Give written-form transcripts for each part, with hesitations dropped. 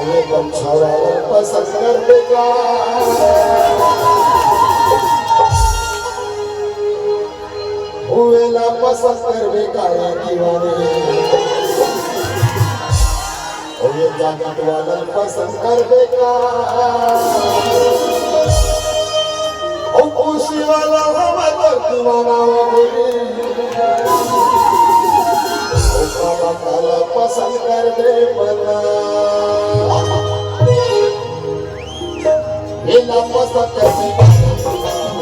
ये गमछा वाला पसंद कर देगा हुएला पसंद कर देगा ये दीवाने और ये जैकेट वाला पसंद कर देगा और खुशी वाला हमारा दीवाना हो काला पसंद कर दे बना ये ना पसंद कर दे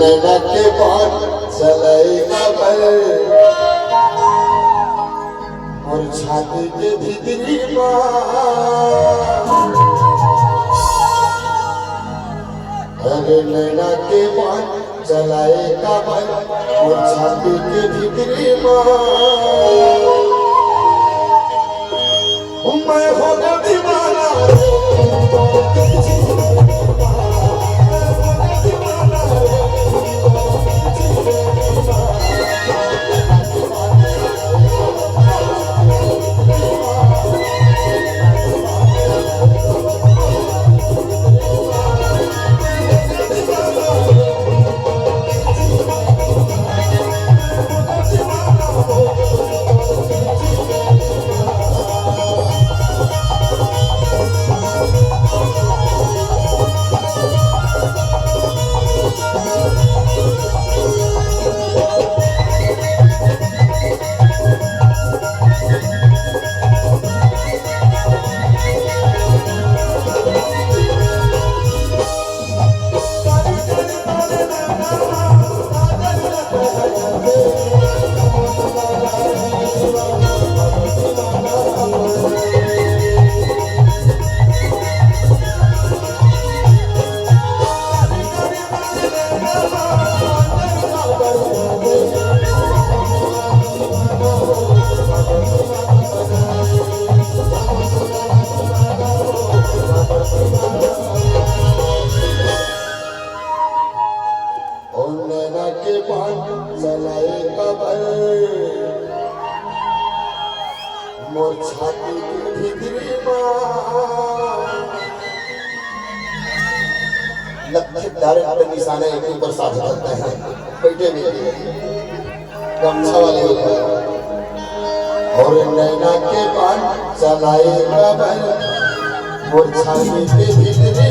नैना के बाद चलेगा बल और छाती के भीतरी अरे नैना के बाद चलाएगा बल और छाती के भीतरी मैं होगा दीवाना मोर छाती की भीतरी डायरेक्ट निशाने एक ऊपर साथ करते हैं बैठे भी गमछा वाले और नैना के पान चलाएगा बल मोर छाती की भीतरी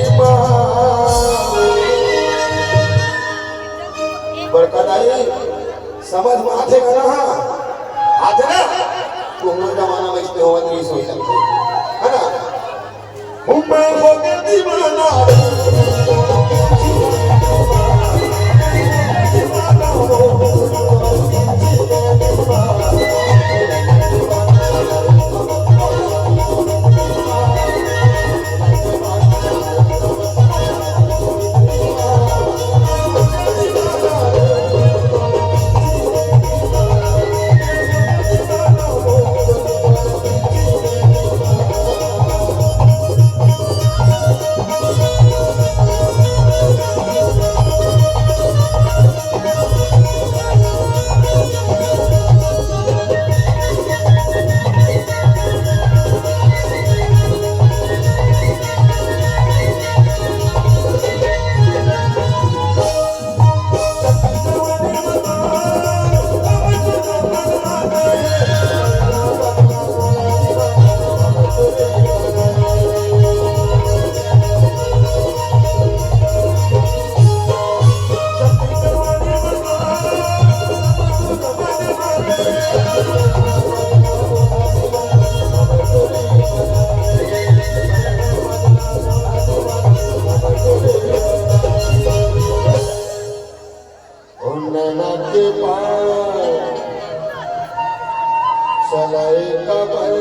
बड़कदाई समझ में आते का ना आते ना तुम्हारे जमाना में इसमें होगा नहीं सोच सकते है ना मैं हो गया दीवाना चलाए कबर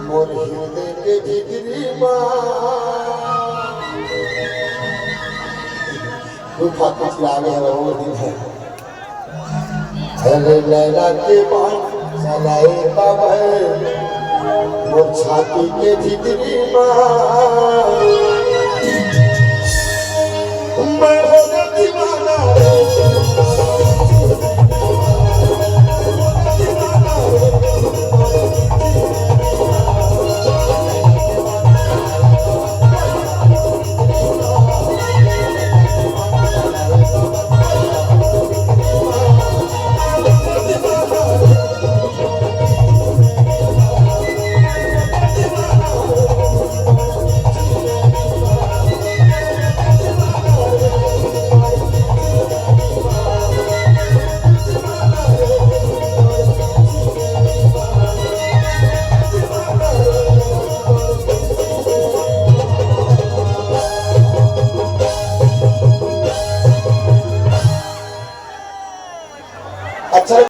मोर हृदय के भीतरी गुफा कुछ लागे है वो दिन है अरे लैला के बाद चलाए कबर मोर छाती के भीतरी मैं